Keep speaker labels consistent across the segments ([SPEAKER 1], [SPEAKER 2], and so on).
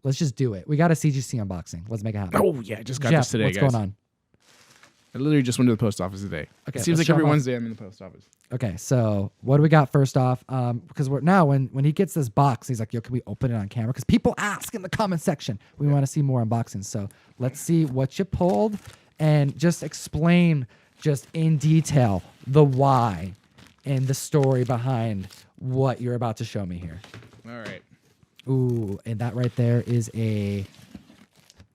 [SPEAKER 1] Let's just do it. We got a CGC unboxing. Let's make it happen.
[SPEAKER 2] Oh, yeah. I just got
[SPEAKER 1] Jeff,
[SPEAKER 2] this today,
[SPEAKER 1] what's
[SPEAKER 2] guys.
[SPEAKER 1] going on?
[SPEAKER 2] I literally just went to the post office today.
[SPEAKER 1] Okay,
[SPEAKER 2] It seems
[SPEAKER 1] let's
[SPEAKER 2] like every
[SPEAKER 1] show 'em off.
[SPEAKER 2] Wednesday I'm in the post office.
[SPEAKER 1] Okay, so what do we got first off? Because we're now when he gets this box, he's like, "Yo, can we open it on camera?" Because people ask in the comment section. We want to see more unboxings. So let's see what you pulled, and just explain just in detail the why and the story behind what you're about to show me here.
[SPEAKER 2] All right.
[SPEAKER 1] Ooh, and that right there is a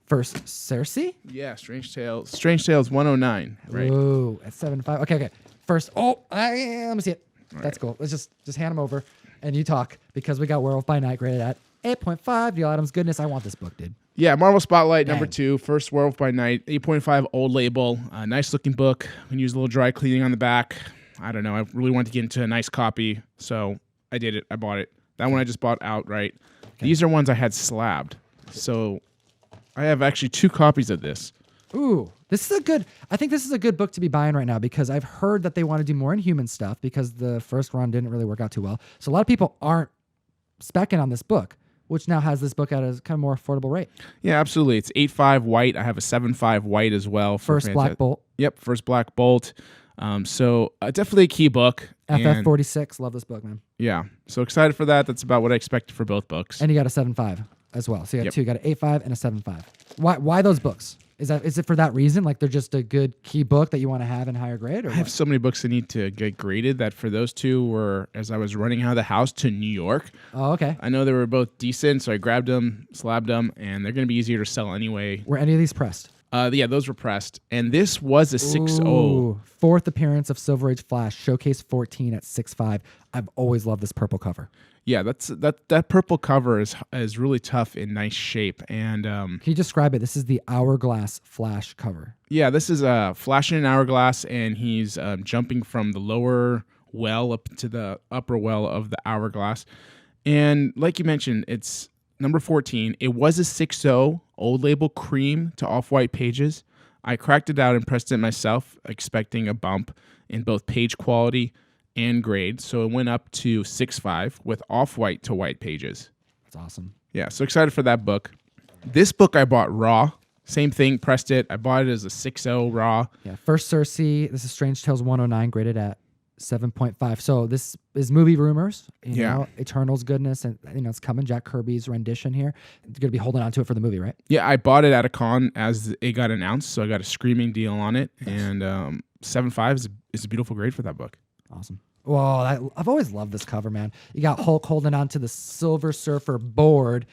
[SPEAKER 1] first Cersei.
[SPEAKER 2] Yeah, Strange Tales 109. Right.
[SPEAKER 1] Ooh, at 7.5. Okay. First, let me see it. That's cool. Let's just hand them over, and you talk because we got Werewolf by Night graded at 8.5. Deal Adams, goodness, I want this book, dude.
[SPEAKER 2] Yeah, Marvel Spotlight
[SPEAKER 1] Dang.
[SPEAKER 2] number 2, first Werewolf by Night, 8.5 old label, nice looking book. We can use a little dry cleaning on the back. I don't know. I really wanted to get into a nice copy, so I did it. I bought it. That one I just bought outright. Okay. These are ones I had slabbed, so I have actually 2 copies of this.
[SPEAKER 1] Ooh, I think this is a good book to be buying right now because I've heard that they want to do more Inhuman stuff because the first run didn't really work out too well. So a lot of people aren't speccing on this book, which now has this book at a kind of more affordable rate.
[SPEAKER 2] Yeah, absolutely. It's 8.5 white. I have a 7.5 white as well.
[SPEAKER 1] First Black Bolt.
[SPEAKER 2] Yep, first Black Bolt. So definitely a key book.
[SPEAKER 1] FF46. Love this book, man.
[SPEAKER 2] Yeah, so excited for that. That's about what I expected for both books.
[SPEAKER 1] And you got a 7.5 as well. So you got 2. You got an 8.5 and a 7.5. Why those books? Is it for that reason? Like they're just a good key book that you want to have in higher grade? Or
[SPEAKER 2] I have so many books that need to get graded that for those 2 were as I was running out of the house to New York.
[SPEAKER 1] Oh, okay.
[SPEAKER 2] I know they were both decent, so I grabbed them, slabbed them, and they're going to be easier to sell anyway.
[SPEAKER 1] Were any of these pressed?
[SPEAKER 2] Yeah, those were pressed. And this was a 6.0.
[SPEAKER 1] Ooh, 4th appearance of Silver Age Flash, Showcase 14 at 6.5. I've always loved this purple cover.
[SPEAKER 2] Yeah, that purple cover is really tough in nice shape. And
[SPEAKER 1] can you describe it? This is the Hourglass Flash cover.
[SPEAKER 2] Yeah, this is Flash in an hourglass, and he's jumping from the lower well up to the upper well of the hourglass. And like you mentioned, it's number 14. It was a 6.0 old label cream to off-white pages. I cracked it out and pressed it myself, expecting a bump in both page quality and grade. So it went up to 6.5 with off-white to white pages.
[SPEAKER 1] That's awesome.
[SPEAKER 2] Yeah, so excited for that book. This book I bought raw. Same thing, pressed it. I bought it as a 6.0 raw.
[SPEAKER 1] Yeah, first Cersei. This is Strange Tales 109, graded at 7.5. So this is movie rumors. You know, Eternals goodness, and it's coming. Jack Kirby's rendition here. It's gonna be holding on to it for the movie, right?
[SPEAKER 2] Yeah, I bought it at a con as it got announced, so I got a screaming deal on it. And 7.5 is a beautiful grade for that book.
[SPEAKER 1] Awesome. Well, I've always loved this cover, man. You got Hulk holding on to the Silver Surfer board.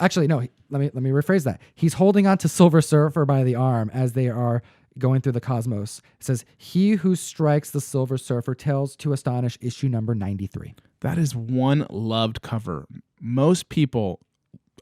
[SPEAKER 1] Actually, no. Let me rephrase that. He's holding on to Silver Surfer by the arm as they are going through the cosmos. It says, "He who strikes the Silver Surfer tells to astonish." Issue number 93.
[SPEAKER 2] That is one loved cover. Most people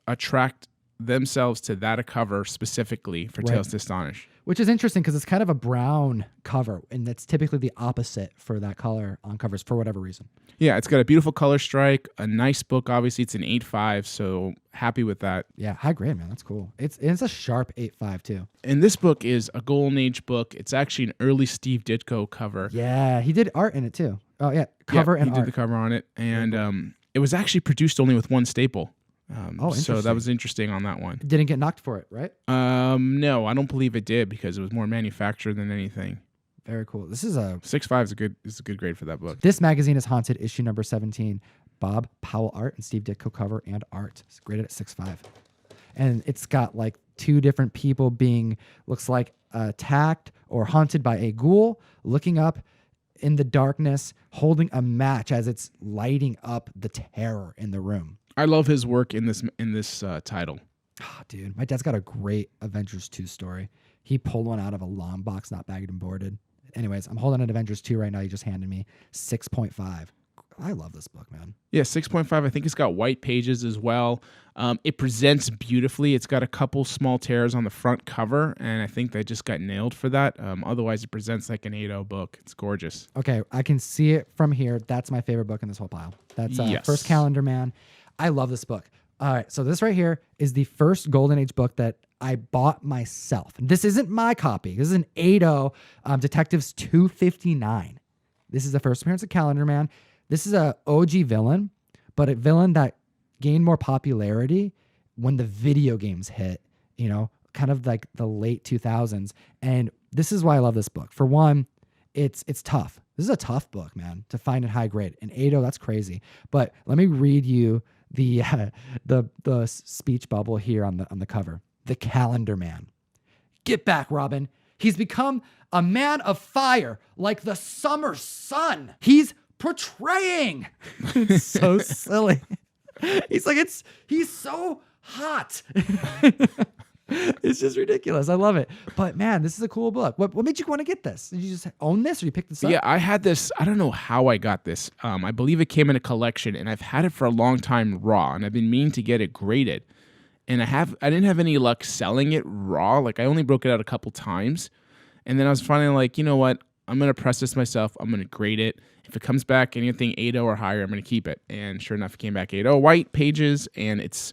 [SPEAKER 2] attract themselves to that cover specifically for Tales to Astonish.
[SPEAKER 1] Which is interesting because it's kind of a brown cover, and that's typically the opposite for that color on covers for whatever reason.
[SPEAKER 2] Yeah, it's got a beautiful color strike, a nice book. Obviously, it's an 8.5, so happy with that.
[SPEAKER 1] Yeah, high grade, man. That's cool. It's a sharp 8.5 too.
[SPEAKER 2] And this book is a Golden Age book. It's actually an early Steve Ditko cover.
[SPEAKER 1] Yeah, he did art in it too. Oh yeah, cover and art.
[SPEAKER 2] He did the cover on it, and it was actually produced only with one staple. So that was interesting on that one.
[SPEAKER 1] Didn't get knocked for it, right?
[SPEAKER 2] No, I don't believe it did because it was more manufactured than anything.
[SPEAKER 1] Very cool. This is a
[SPEAKER 2] 6.5 is a good grade for that book.
[SPEAKER 1] This Magazine is Haunted, issue number 17. Bob Powell art and Steve Ditko cover and art. It's graded at 6.5. And it's got like 2 different people being, looks like attacked or haunted by a ghoul, looking up in the darkness, holding a match as it's lighting up the terror in the room.
[SPEAKER 2] I love his work in this title.
[SPEAKER 1] Oh, dude, my dad's got a great Avengers 2 story. He pulled one out of a long box, not bagged and boarded. Anyways, I'm holding an Avengers 2 right now. You just handed me 6.5. I love this book, man. Yeah,
[SPEAKER 2] 6.5. I think it's got white pages as well. It presents beautifully. It's got a couple small tears on the front cover, and I think they just got nailed for that. Otherwise, it presents like an 8.0 book. It's gorgeous.
[SPEAKER 1] Okay, I can see it from here. That's my favorite book in this whole pile. That's First Calendar Man. I love this book. All right, so this right here is the first Golden Age book that I bought myself. This isn't my copy. This is an 8.0 Detectives 259. This is the first appearance of Calendar Man. This is a OG villain, but a villain that gained more popularity when the video games hit, you know, kind of like the late 2000s. And this is why I love this book. For one, it's tough. This is a tough book, man, to find at high grade. And 8.0, that's crazy. But let me read you the speech bubble here on the cover. The Calendar Man. Get back, Robin. He's become a man of fire, like the summer sun. He's portraying. It's so silly. He's like, he's so hot. It's just ridiculous. I love it. But man, this is a cool book. What made you want to get this? Did you just own this or you picked this up?
[SPEAKER 2] Yeah, I had this. I don't know how I got this. I believe it came in a collection, and I've had it for a long time raw, and I've been meaning to get it graded. And I didn't have any luck selling it raw. Like, I only broke it out a couple times. And then I was finally like, you know what? I'm going to press this myself. I'm going to grade it. If it comes back anything 8.0 or higher, I'm going to keep it. And sure enough, it came back 8.0. White pages, and it's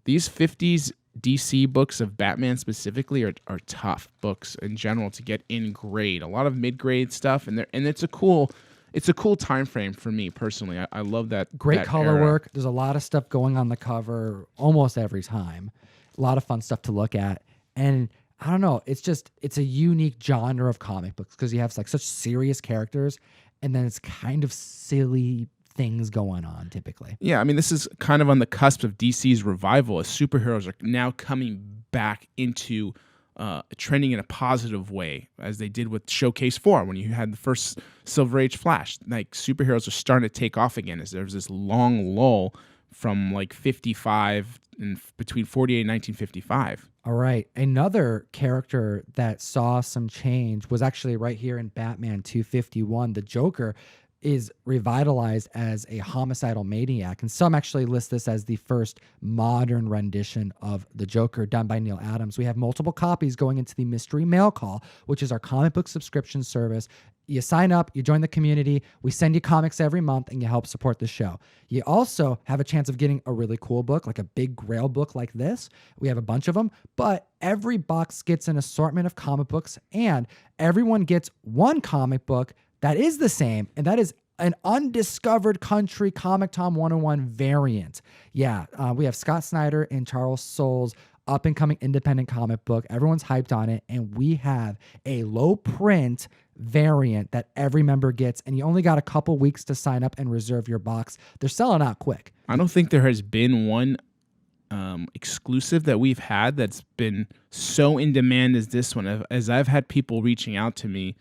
[SPEAKER 2] these 50s DC books of Batman specifically are tough books in general to get in grade. A lot of mid-grade stuff, and it's a cool time frame for me personally. I love that.
[SPEAKER 1] Great
[SPEAKER 2] that
[SPEAKER 1] color
[SPEAKER 2] era.
[SPEAKER 1] work. There's a lot of stuff going on the cover almost every time. A lot of fun stuff to look at. And I don't know, it's a unique genre of comic books because you have like such serious characters and then it's kind of silly things going on typically.
[SPEAKER 2] Yeah, I mean, this is kind of on the cusp of DC's revival as superheroes are now coming back into trending in a positive way, as they did with Showcase 4 when you had the first Silver Age Flash. Like, superheroes are starting to take off again as there's this long lull from like 55 and between 48 and 1955.
[SPEAKER 1] All right. Another character that saw some change was actually right here in Batman 251. The Joker is revitalized as a homicidal maniac, and some actually list this as the first modern rendition of the Joker done by Neil Adams. We have multiple copies going into the Mystery Mail Call, which is our comic book subscription service. You sign up, you join the community, we send you comics every month, and you help support the show. You also have a chance of getting a really cool book, like a big Grail book like this. We have a bunch of them, but every box gets an assortment of comic books, and everyone gets one comic book that is the same, and that is an Undiscovered Country Comictom 101 variant. Yeah, we have Scott Snyder and Charles Soule's up-and-coming independent comic book. Everyone's hyped on it, and we have a low-print variant that every member gets, and you only got a couple weeks to sign up and reserve your box. They're selling out quick.
[SPEAKER 2] I don't think there has been one exclusive that we've had that's been so in demand as this one, as I've had people reaching out to me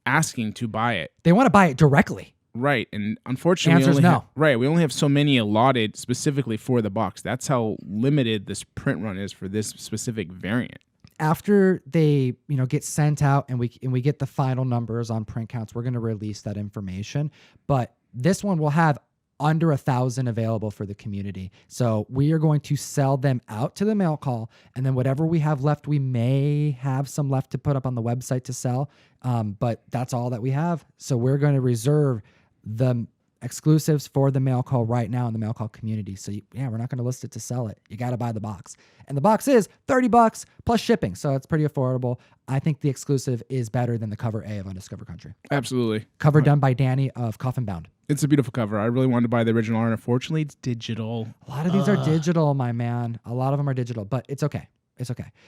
[SPEAKER 2] asking to buy it.
[SPEAKER 1] They want to buy it directly.
[SPEAKER 2] Right, and unfortunately,
[SPEAKER 1] Answer's no.
[SPEAKER 2] We only have so many allotted specifically for the box. That's how limited this print run is for this specific variant.
[SPEAKER 1] After they, get sent out and we get the final numbers on print counts, we're going to release that information. But this one will have under 1,000 available for the community. So we are going to sell them out to the mail call, and then whatever we have left, we may have some left to put up on the website to sell. But that's all that we have. So we're going to reserve the exclusives for the mail call right now in the mail call community. So we're not going to list it to sell it. You got to buy the box, and the box is $30 plus shipping. So it's pretty affordable. I think the exclusive is better than the cover A of Undiscovered Country.
[SPEAKER 2] Absolutely.
[SPEAKER 1] Cover done by Dani of Coffin Bound.
[SPEAKER 2] It's a beautiful cover. I really wanted to buy the original art. Unfortunately, it's digital.
[SPEAKER 1] A lot of these are digital, my man. A lot of them are digital, but it's okay. It's okay.